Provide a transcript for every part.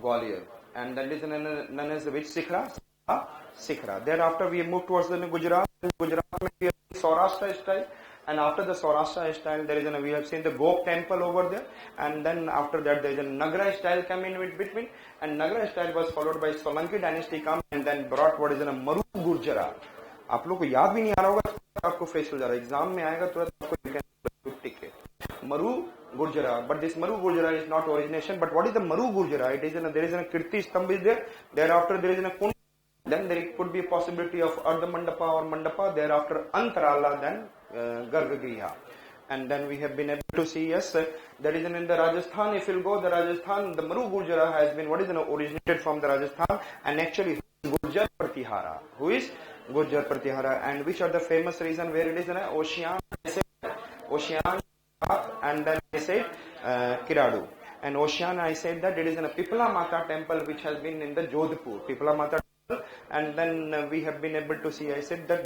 Gwalior, and that is known as which Sikhra? Sikhra. Thereafter we move towards the Gujarat. In Gujarat we have Saurashtra style, and after the Saurashtra style there is we have seen the Gop temple over there, and then after that there is a Nagara style come in between, and Nagara style was followed by Solanki dynasty come and then brought what is a Maru Gurjara. आप लोग को याद भी नहीं आ रहा होगा, आपको fresh हो जा रहा है, एग्जाम में आएगा तुरंत आपको टिक है Maru Gurjara, but this Maru Gurjara is not origination. But what is the Maru Gurjara? It is there is a Kirti Stambh is there. Thereafter there is a Kund. Then there could be a possibility of Ardha Mandapa or Mandapa. Thereafter Antarala, then Gargagriha. And then we have been able to see, yes, that is in the Rajasthan. If you go the Rajasthan, the Maru Gurjara has been originated from the Rajasthan, and actually Gurjar Pratihara. Who is Gurjar Pratihara? And which are the famous reason where it is in Ocean, and then I said Kiradu. And Ocean, I said that it is in a Pipala Mata temple which has been in the Jodhpur. Pipala Mata temple. And then we have been able to see, I said that,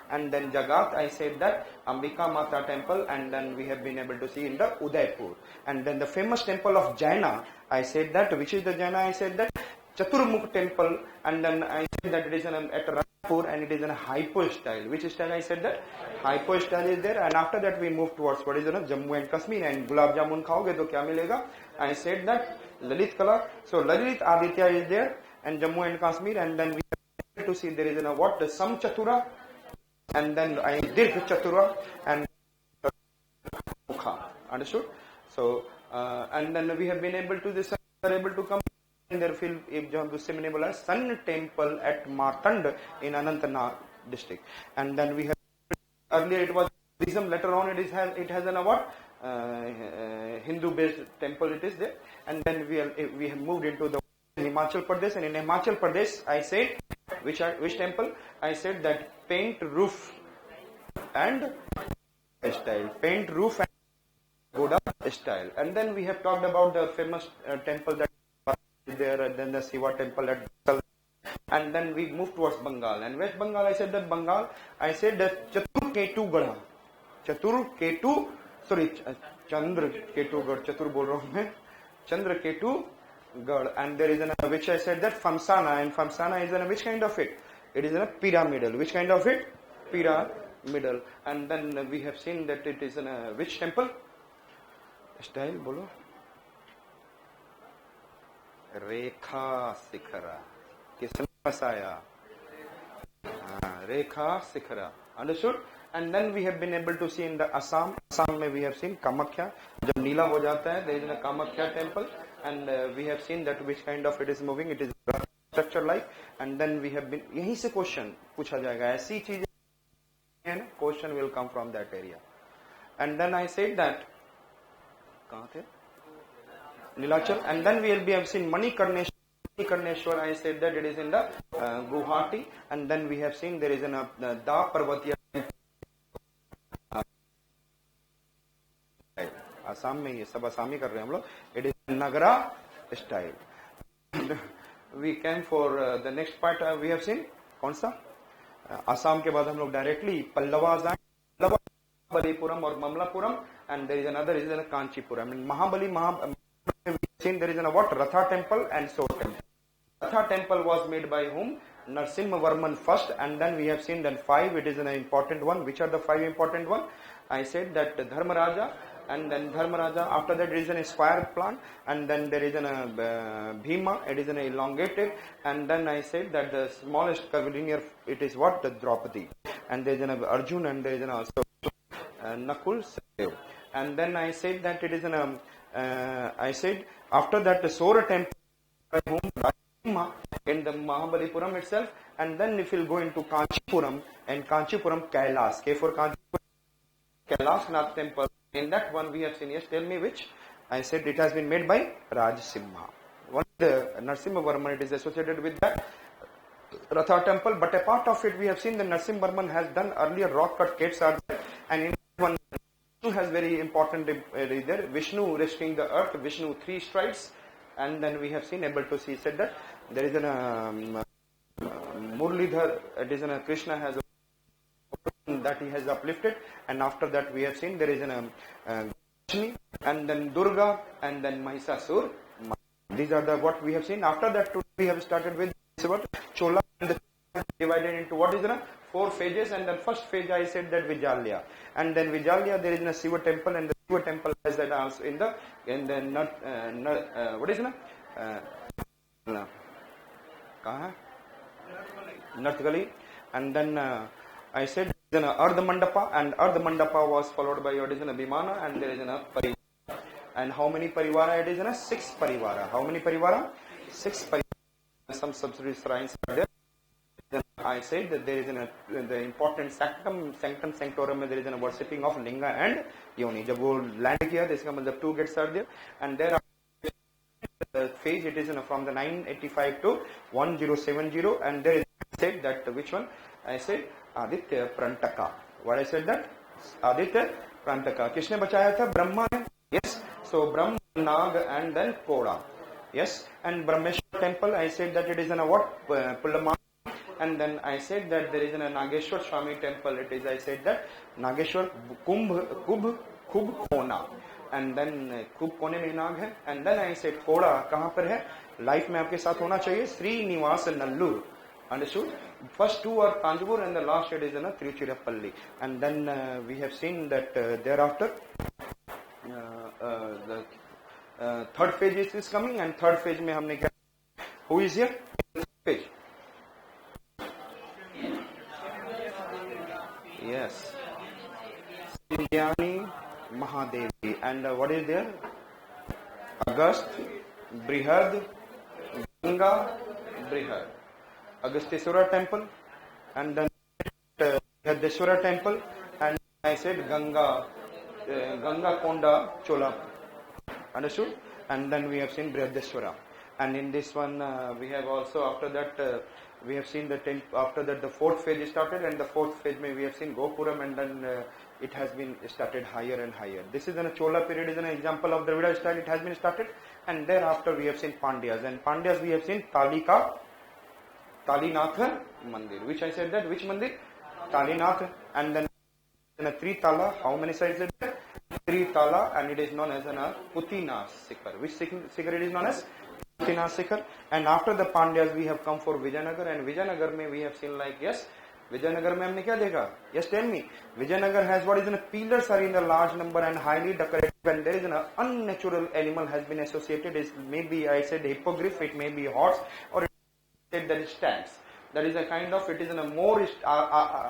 and then Jagat, I said that Ambika Mata temple, and then we have been able to see in the Udaipur. And then the famous temple of Jaina, I said that, which is the Jaina, I said that Chaturmukh temple, and then I said that it is at Ranpur, and it is in a hypo style. Which style I said that? Hypo style is there, and after that we move towards what is Jammu and Kashmir, and Gulab Jamun khaoge to kya milega? I said that Lalit Kala. So Lalit Aditya is there, and Jammu and Kashmir, and then we have to see there is what? The Sam Chatura, and then I Dirgh Chatura, and Mukha. Understood? So, and then we have been able to this, are able to come. There feel disseminable as Sun Temple at Martand in Anantnag district, and then we have earlier it was Buddhism. Later on it has an what Hindu based temple it is there, and then we have moved into the Himachal Pradesh, and in Himachal Pradesh I said which temple? I said that paint roof and style, paint roof and Goda style, and then we have talked about the famous temple that there, and then the Shiva temple at Basal. And then we move towards Bengal, and West Bengal I said that Bengal, I said that Chatur Ketu Garh, Chandra Ketu Garh, Chatur bol raha hu main, Chandra Ketu Garh, and there is which I said that Famsana, and Famsana is which kind of it? It is a pyramidal. Which kind of it? Pyramidal. And then we have seen that it is in which temple? Style bolo. Rekha Sikhara. Kisne fasaya? Rekha Sikhara. Understood? And then we have been able to see in the Assam. Assam mein we have seen Kamakhya. Jab neela ho jata hai, there is a Kamakhya temple, and we have seen that which kind of it is moving. It is structure like. And then we have been. यहीं से question पूछा जाएगा. ऐसी चीजें हैं, question will come from that area. And then I said that. कहाँ थे? Nilachal, and then we will have seen Manikarneshwar. I said that it is in the Guwahati, and then we have seen there is in Da Parvatiya. Assam में ये सब आसामी कर रहे हैं हम लोग. It is Nagara style. We came for the next part. We have seen कौन सा? Assam के बाद हम लोग directly Pallava जाएंगे. Mahabalipuram or Mamlapuram, and there is another is in Kanchipuram. And Mahabali we have seen there is a what? Ratha temple and Sor temple. Ratha temple was made by whom? Narsimha Varman first, and then we have seen then 5. It is an important one. Which are the 5 important one? I said that Dharmaraja, and then Dharmaraja. After that, there is an square plan, and then there is a Bhima. It is an elongated, and then I said that the smallest curvilinear. It is what? The Draupadi, and there is an Arjun, and there is an also Nakul Sadev. And then I said that it is an I said after that the Sora temple by whom in the Mahabalipuram itself, and then if we'll go into Kanchipuram, and Kanchipuram Kailas, K for Kanchipuram Kailas Nath temple. In that one we have seen, yes, tell me which. I said it has been made by Rajsimha. One the Narsimha Varman, it is associated with that Ratha temple, but a part of it we have seen the Narsimha Varman has done earlier rock cut gates are there, and in one Vishnu has very important there. Vishnu resting the earth, Vishnu 3 strides, and then we have seen able to see said that there is an Murlidhar, it is an Krishna has that he has uplifted, and after that we have seen there is an and then Durga, and then Mahishasur. These are the what we have seen. After that, we have started with Chola, and the divided into what is the 4 phases, and then first phase I said that Vijalya, and then Vijalya there is a Shiva temple, and the Shiva temple has that also in the what is it? Narthgali, and then I said there is an Ardha Mandapa, and Ardha Mandapa was followed by what is an Abhimana, and there is an Parivara. And how many Parivara it is? 6 Parivara. How many Parivara? 6 Parivara. Some subsidiary shrines are there. Then I said that there is the important sanctum sanctorum, there is a worshipping of Linga and Yoni. जब वो land किया तो इसका मतलब 2 gates are there, and there the phase it is from the 985 to 1070, and there is said that which one? I said Aditya Prantaka. What I said that? Aditya Prantaka. किसने बचाया था? ब्रह्मा ने. Yes. So Brahma, Nag, and then Koda. Yes. And Brahmeshwar temple, I said that it is a what? Pulamani. And then I said that there is a Nageshwar Swami temple. It is, I said that Nageshwar Kubh Kona. And then Kubh Kone में नाग है. And then I said Koda कहाँ पर है? Life में आपके साथ होना चाहिए. Srinivas Nallur. Understood? First 2 are Tanjavur, and the last it is in Tiruchirappalli. And then we have seen that thereafter the third phase is coming, and third phase में हमने क्या? Who is here? Page. Yes. Sindyani Mahadevi. And what is there? Agast, Brihad, Ganga, Brihad. Agasteswara temple, and then Brihadeshwara temple, and I said Ganga Konda Chola. Understood? And then we have seen Brihadeshwara. And in this one we have also after that we have seen after that the 4th phase started, and the 4th phase we have seen Gopuram, and then it has been started higher and higher. This is in a Chola period, is an example of Dravida style. It has been started, and thereafter we have seen Pandyas, and Pandyas we have seen Talinath Mandir. Which I said that which Mandir? Talinath, and then in a 3 tala. How many sides is there? 3 tala, and it is known as a Putina Sikhar. Which Sikhar it is known as? Putina Sikhar. And after the Pandyas we have come for Vijayanagar, and Vijayanagar mein we have seen like yes. Vijayanagar mein हमने क्या देखा? Yes, tell me. Vijayanagar has what is in a pillars are in a large number and highly decorated, and there is an unnatural animal has been associated. Is maybe I said hippogriff, it may be horse, or that it stands. That is a kind of, it is in a more,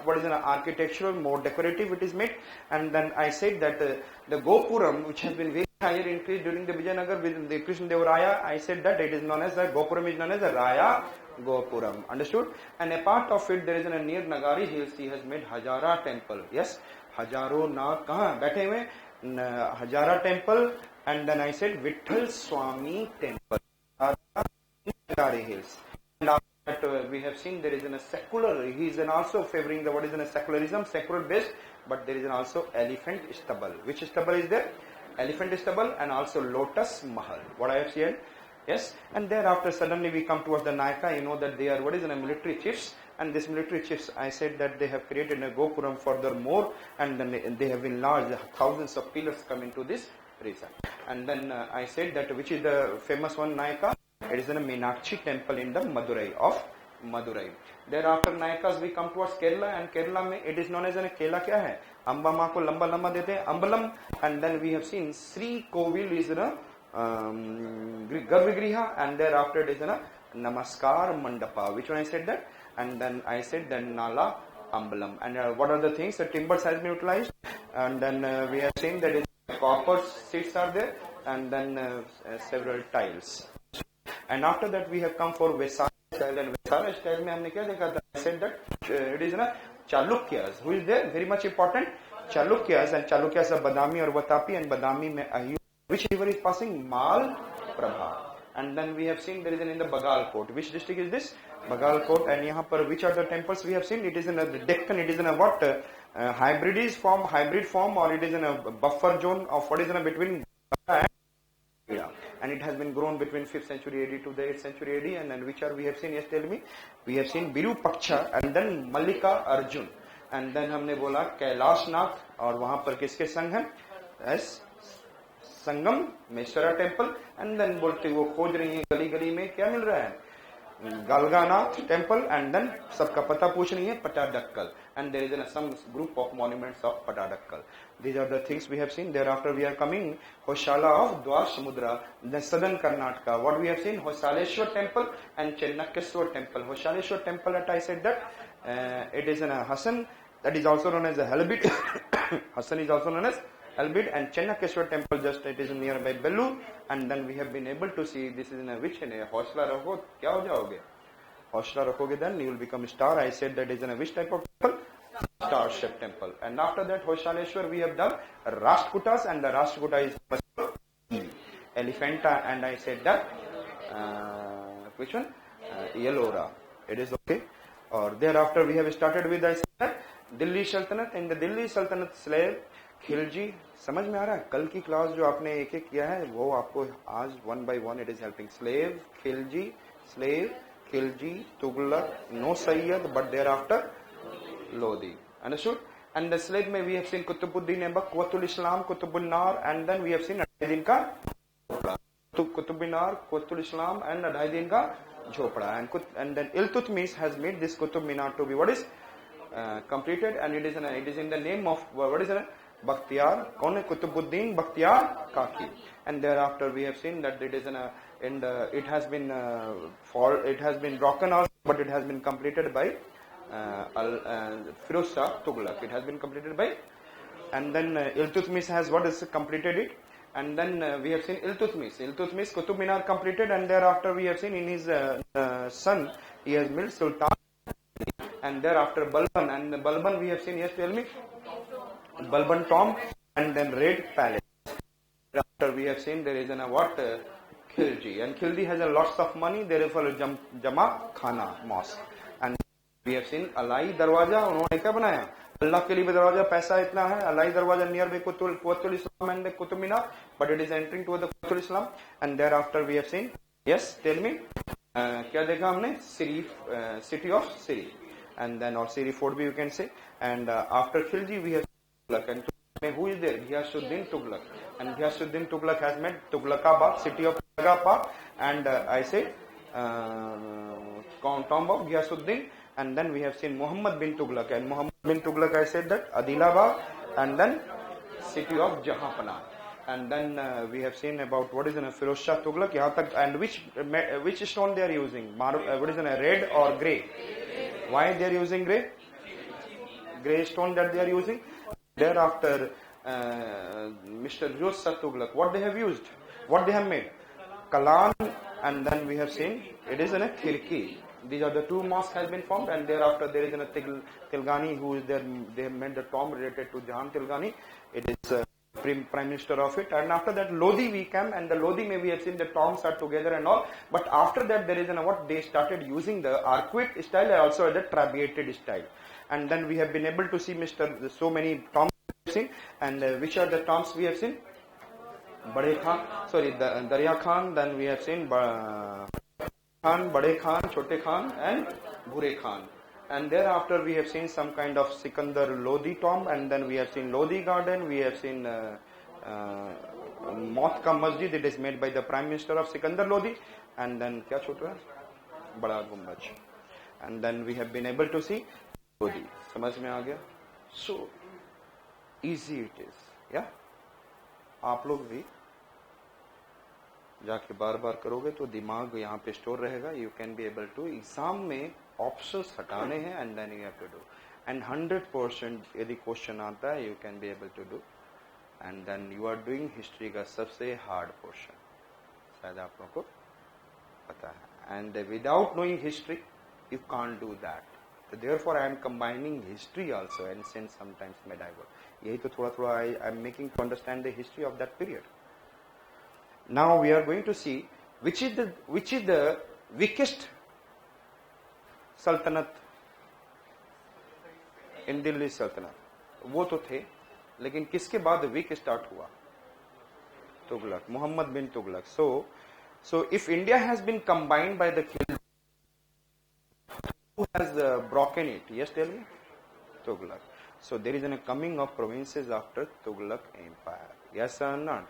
what is an architectural, more decorative it is made. And then I said that the Gopuram, which has been very higher increased during the Vijayanagar with the Krishna Deva Raya, I said that it is known as the Gopuram is known as the Raya Gopuram. Understood? And a part of it, there is a near Nagari Hills, he has made Hajara temple. Yes? Hajaro Nag, kahan? Baithe hue? Hajara temple, and then I said Vitthal Swami temple. Nagari Hills. And after that, we have seen there is a secular, he is also favoring the what is in a secularism, secular based, but there is also elephant stubble. Which stubble is there? Elephant stubble, and also lotus mahal. What I have said? Yes. And thereafter suddenly we come towards the Nayaka, you know that they are what is in a military chiefs, and this military chiefs, I said that they have created a Gopuram furthermore, and then they have enlarged thousands of pillars come into this region. And then I said that which is the famous one Nayaka? It is in a Meenakshi temple in the Madurai of Madurai. Thereafter Nayakas we come towards Kerala, and Kerala mein it is known as a Kerala kya hai? Amba maa ko lamba lamba dete hain, Ambalam, and then we have seen Sri Kovil is in a Garbhagriha, and thereafter it is in a Namaskar Mandapa. Which one I said that? And then I said then Nala Ambalam. And what are the things? The timbers has been utilized, and then we have seen that copper seats are there, and then several tiles. And after that we have come for Vesara style, and Vesara style mein humne kya dekha tha? I said that it is na Chalukyas. Who is there? Very much important. Chalukyas, and Chalukyas are Badami or Vatapi, and Badami mein Ayu. Which river is passing? Mal Prabha. And then we have seen there is in the Bagalkot. Which district is this? Bagalkot. And yahan par which are the temples we have seen? It is in the Deccan. It is in a what? Hybrid form, or it is in a buffer zone of what is in a between and it has been grown between 5th century AD to the 8th century AD. And then which are we have seen? Yes, tell me. We have seen Virupaksha, and then Mallika Arjun, and then हमने बोला कैलाश नाथ, और वहां पर किसके संग है? Yes, Sangameshwara temple, and then बोलते वो खोज रही है गली गली में क्या मिल रहा है, Galganath temple, and then सबका पता पूछ रही है Patadakkal, and there is some group of monuments of Patadakkal. These are the things we have seen. Thereafter we are coming Hoshala of Dwar Samudra, the southern Karnataka. What we have seen, Hosaleshwar temple and Chennakeswar temple. Hosaleshwar temple, that I said that it is in a Hassan, that is also known as a Halbid. Hassan is also known as Halbid, and Chennakeswar temple, just it is nearby Bellu, and then we have been able to see this is in a which in a Hosla Rakho, kya ho jaoge? Hosla rakhoge, then you will become star. I said that is in a which type of temple? Star shaped temple. And after that Hoshaleshwar we have done Rashtrakutas, and the Rashtrakuta is Elephanta, and I said that which one? Yellora. It is okay. Or thereafter we have started with I said that Delhi Sultanate, and the Delhi Sultanate slave Khilji. समझ में आ रहा है? कल की class जो आपने एक एक किया है वो आपको आज one by one it is helping. Slave Khilji Tughlaq, no Sayyid, but thereafter Lodi. Understood? And the slave में we have seen Qutbuddin Aibak, Quwwatul Islam, Qutbun Nar, and then we have seen Adhaidin ka Qutbun Nar, Quwwatul Islam, and Adhaidin ka Jhopda. And then Iltutmish has made this Qutub Minar to be what is completed, and it is in the name of what is it? Bakhtiyar, कौन है? Qutbuddin Bakhtiyar Kaki. And thereafter we have seen that it is it has been broken also, but it has been completed by Firoz Shah Tughlaq. It has been completed by, and then Iltutmish has what is completed it, and then we have seen Iltutmish Qutub Minar completed, and thereafter we have seen in his son he has made Sultan, and thereafter Balban, and Balban we have seen, yes, tell me, Balban tomb, and then Red Palace. After we have seen there is Khilji, and Khilji has a lots of money, therefore Jama Khana mosque. And we have seen Alai Darwaja, उन्होंने क्या बनाया? अल्लाह के लिए दरवाजा, पैसा इतना है. Alai Darwaja near by Quwwatul Islam and the Qutub Minar, but it is entering toward the Quwwatul Islam. And thereafter we have seen, yes, tell me, क्या देखा हमने? City of Siri, and then or Siri Fort you can say. And after Khilji we have Tughlaq, and who is there? Ghiyasuddin Tughlaq, and Ghiyasuddin Tughlaq has made Tughlaqabad, city of Tughlaqabad, and I say tomb of Ghiyasuddin. And then we have seen Muhammad bin Tughlaq, and Muhammad bin Tughlaq I said that Adilabad, and then city of Jahanpana. And then we have seen about what is in a Firoz Shah Tughlaq, and which stone they are using? What is in a red or grey? Why they are using grey? Grey stone that they are using. Thereafter Mr. Firoz Shah Tughlaq, what they have used? What they have made? Kalan, and then we have seen it is in a Khirki. These are the two mosques has been formed, and thereafter there is a Tilgani who is there. They have made the tomb related to Jahan Tilgani. It is prime minister of it. And after that Lodi we came, and the Lodi may we have seen the tombs are together and all. But after that there is what they started using the arcuate style and also the trabeated style. And then we have been able to see so many tombs we have seen. And which are the tombs we have seen? Bade Khan, sorry, Darya Khan. Then we have seen Khan, Bade Khan, Chote Khan, and Bhure Khan. And thereafter we have seen some kind of Sikandar Lodi tomb, and then we have seen Lodi garden, we have seen Maut Ka Masjid, it is made by the Prime Minister of Sikandar Lodi, and then kya chota hai? Bada Gumbaj. And then we have been able to see Lodi. समझ में आ गया? So easy it is, yeah? आप लोग भी जाके बार बार करोगे तो दिमाग यहाँ पे स्टोर रहेगा. You can be able to exam में ऑप्शंस हटाने हैं, and then you have to do. And 100% यदि क्वेश्चन आता है you can be able to do. And then you are doing history का सबसे हार्ड पोर्शन, शायद आप लोगों को पता है. And without knowing history you can't do that. Therefore I am combining history also, and since sometimes medieval. यही तो थोड़ा थोड़ा I am making to understand the history of that period. Now we are going to see which is the weakest sultanate in Delhi Sultanate. वो तो थे, लेकिन किसके बाद weak start हुआ? Tughlaq, Muhammad bin Tughlaq. So if India has been combined by the Khilji, who has broken it? Yes, tell me. Tughlaq. So there is a coming of provinces after Tughlaq Empire. Yes or not?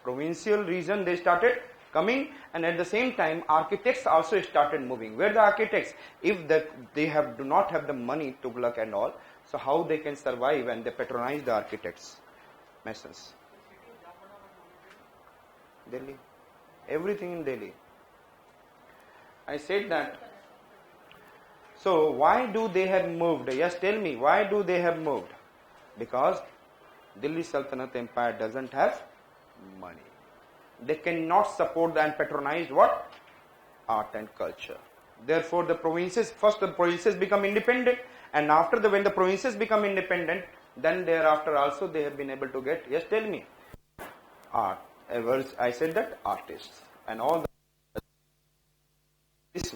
Provincial region they started coming, and at the same time architects also started moving. Where the architects, if they do not have the money, Tughlaq and all, so how they can survive, and they patronize the architects, masons. Delhi, everything in Delhi. I said that. So why do they have moved? Yes, tell me, why do they have moved? Because Delhi Sultanate Empire doesn't have money. They cannot support and patronize what? Art and culture. Therefore the provinces, first the provinces become independent, and after when the provinces become independent, then thereafter also they have been able to get, yes, tell me, art. I said that artists and all this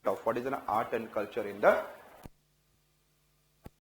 of what is an art and culture in the